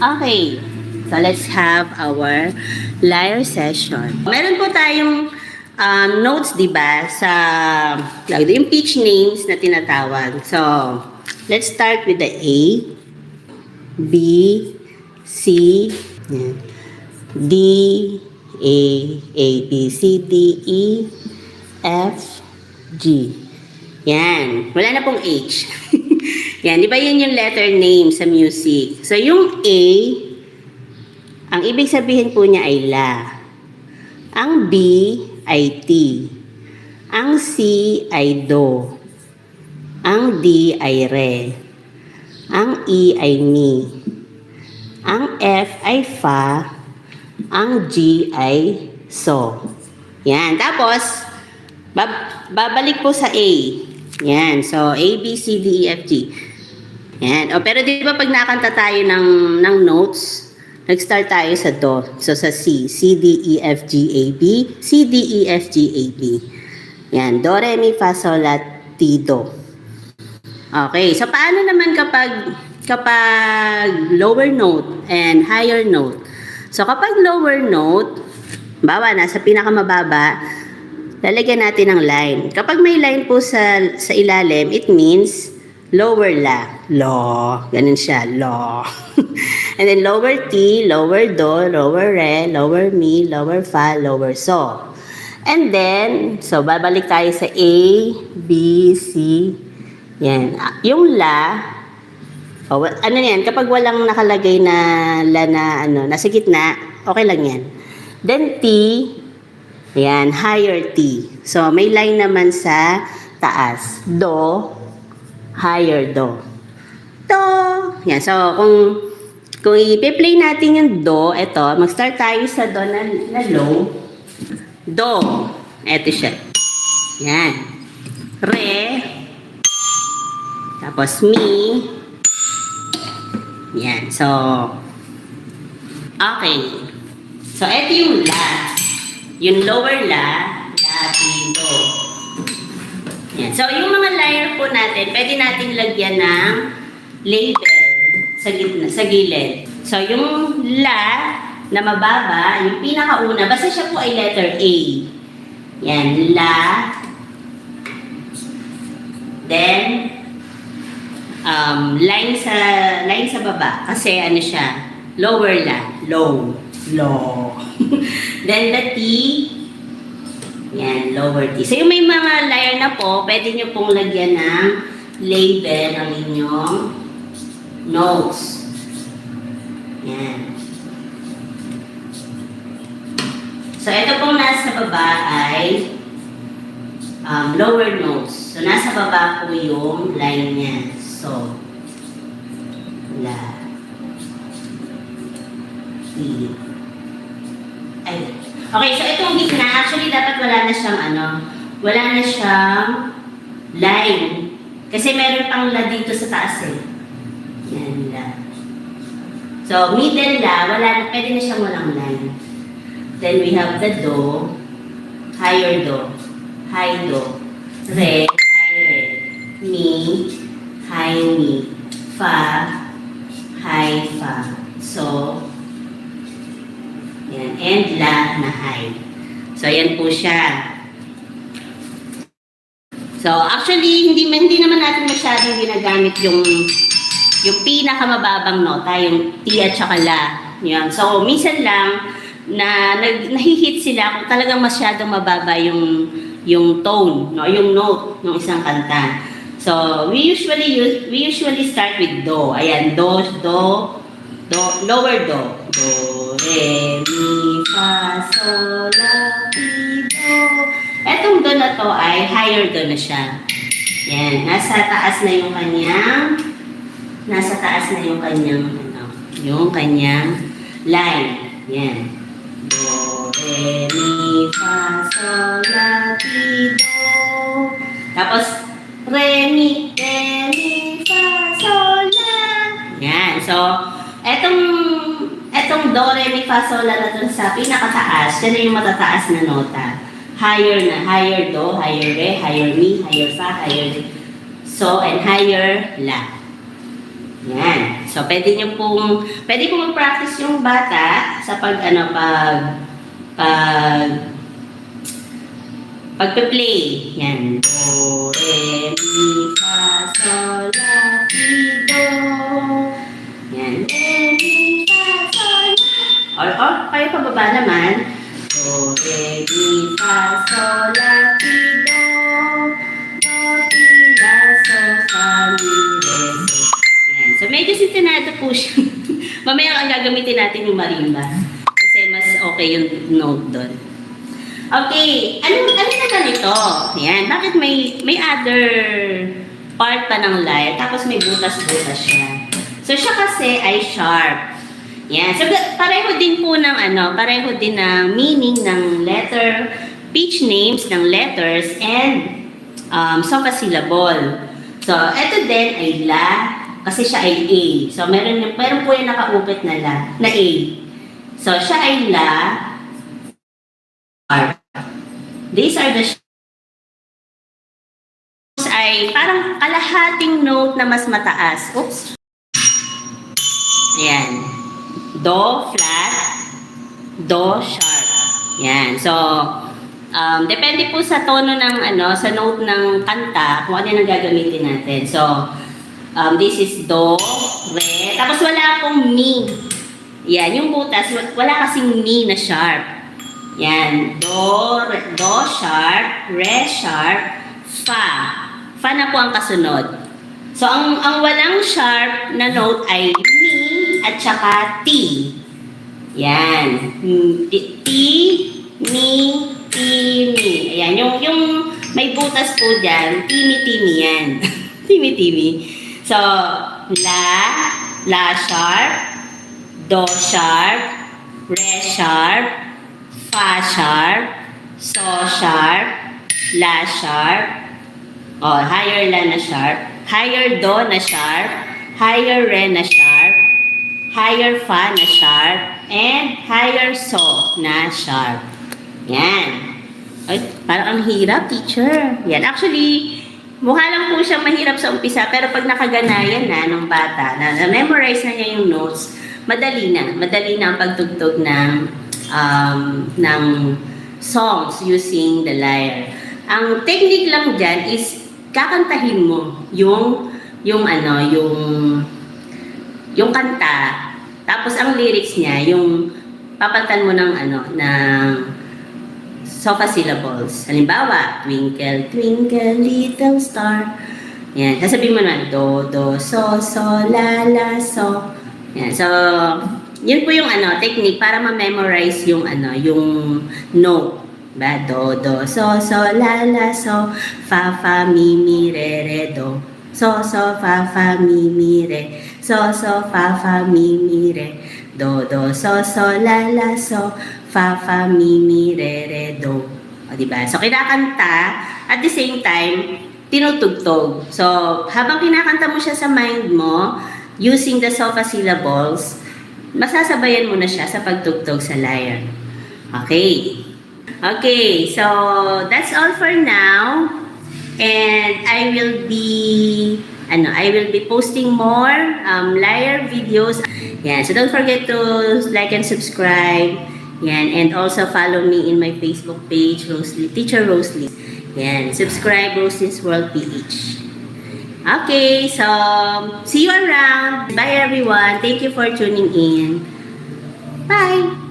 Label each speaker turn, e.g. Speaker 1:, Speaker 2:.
Speaker 1: Okay, so let's have our lyre session. Meron po tayong notes, di ba, sa yung pitch names na tinatawag. So, let's start with the A, B, C, yan, D, A, B, C, D, E, F, G. Yan. Wala na pong H. Yan. Di ba yun yung letter name sa music? So, yung A, ang ibig sabihin po niya ay La. Ang B ay T. Ang C ay Do. Ang D ay Re. Ang E ay Mi. Ang F ay Fa. Ang G ay So. Yan. Tapos, babalik po sa A. Yan. So, A, B, C, D, E, F, G. Yan. O, pero di ba pag nakanta tayo ng notes, nag-start tayo sa Do. So, sa C. C, D, E, F, G, A, B. C, D, E, F, G, A, B. Yan. Do, Re, Mi, Fa, Sol, La, Ti, Do. Okay. So, paano naman kapag lower note and higher note? So, kapag lower note, bawa nasa pinakamababa, lalagyan natin ng line. Kapag may line po sa ilalim, it means lower La. Lo. Ganun siya. Lo. And then lower T, lower Do, lower Re, lower Mi, lower Fa, lower So. And then, so babalik tayo sa A, B, C. Yan. Yung La, ano yan, kapag walang nakalagay na La na nasa gitna, okay lang yan. Then T, ayan, higher T. So, may line naman sa taas. Do, higher Do. Do. Yan. So, kung i-play natin yung Do, ito, mag-start tayo sa Do na low. Do. Ito siya. Yan. Re. Tapos Mi. Yan. So, okay. So, ito yung La. Yung lower La, Ti, Do. Yan. So, yung mga lyre po natin, pwede natin lagyan ng label sa gilid. So, yung La na mababa, yung pinakauna, basta siya po ay letter A. Yan, La. Then, line sa baba. Kasi ano siya, lower La, low. Low. Then the T, yan, lower T. So yung may mga lyre na po, pwede nyo pong lagyan ng label ang inyong notes. Yan. So ito pong nasa baba ay lower notes. So nasa baba po yung line niya. So, La, T. Ay. Okay, so itong gitna, actually dapat wala na siyang line. Kasi meron pang La dito sa taas eh. Yan, La. So, middle La, pwede na siyang walang line. Then we have the Do, higher Do, high Do, Re, high Re, Mi, high Mi, Fa, high Fa. So, yan, and La na high. So, yan po siya. So, actually, hindi naman natin masyadong ginagamit yung pinakamababang nota, yung T at saka La. Yan. So, minsan lang na nahihit sila kung talagang masyadong mababa yung tone, no, yung note ng isang kanta. So, we usually start with Do. Ayan, Do, lower Do. Do, Re, Mi, Fa, Sol, La, Ti, Do. Etong Do na to ay higher Do na siya. Yan, nasa taas na yung kanyang line. Yan. Do, Re, Mi, Fa, Sol, La, Ti, Do. Tapos, Re, Mi, Fa, Sol, La. Yan. So, etong Do, Re, Mi, Fa, Sol, La na dun sa pinakataas, yan na yung matataas na nota. Higher Do, higher Re, higher Mi, higher Fa, higher So, and higher La. Yan. So, pwede pong mag-practice yung bata sa pagpe-play. Yan. Do, re, mi, fa, sol, la, ti, do. Yan. Re, mi, fa, sol, la. Or kayo pababa naman. Do, re, mi, fa, sol, la, ti, do. Do, ti, la, sol, fa, mi, re, do. Yan. So, medyo sintonado po siya. Mamaya ang gagamitin natin yung marimba. Kasi mas okay yung note doon. Okay, ano na ganito? Yan, bakit may other part pa ng lyre, tapos may butas-butas siya. So, siya kasi ay sharp. Yan, so pareho din po ng meaning ng letter, pitch names ng letters, and sofa syllable. So, ito din ay la, kasi siya ay A. So, meron po yung nakaupit na la, na A. So, siya ay la, sharp. These are the ay parang kalahating note na mas mataas. Oops. Ayan. Do flat, do sharp. Yan. So, depende po sa tono ng sa note ng kanta kung ano yung gagamitin natin. So, this is do, re, tapos wala pong mi. Yan, yung butas, wala kasing mi na sharp. Yan, do sharp, re sharp, fa. Fa na po ang kasunod. So, ang walang sharp na note ay mi at saka ti. Yan. Ti, mi, ti, mi. Ayan, yung may butas po dyan, timi-timi yan. Timi-timi. So, la sharp, do sharp, re sharp, fa sharp, so sharp, la sharp, higher la na sharp, higher do na sharp, higher re na sharp, higher fa na sharp, and higher so na sharp. Yan. Ay, parang ang hirap, teacher. Yan. Actually, mukha lang po siyang mahirap sa umpisa, pero pag nakaganayan na ng bata, na-memorize na niya yung notes, madali na ang pagtugtog ng songs using the lyre. Ang technique lang dyan is kakantahin mo yung kanta, tapos ang lyrics niya, yung papalitan mo ng sofa syllables. Halimbawa, twinkle, twinkle, little star. Yan, sasabihin mo naman, do, so, la, so. Yan, so, yun po yung technique para ma-memorize yung note. Ba? Do, so, la, so, fa, mi, re, do. So, fa, mi, re. So, fa, mi, re. Do, so, la, so, fa, mi, re, do. O, diba? So, kinakanta, at the same time, tinutugtog. So, habang kinakanta mo siya sa mind mo, using the sofa syllables, masasabayan mo na siya sa pagtugtog sa lyre. Okay. Okay, so that's all for now. And I will be posting more lyre videos. Yan, so don't forget to like and subscribe. Yan, and also follow me in my Facebook page, Teacher Rosalie. Yan, subscribe Rosalie's World PH. Okay, so see you around. Bye everyone. Thank you for tuning in. Bye.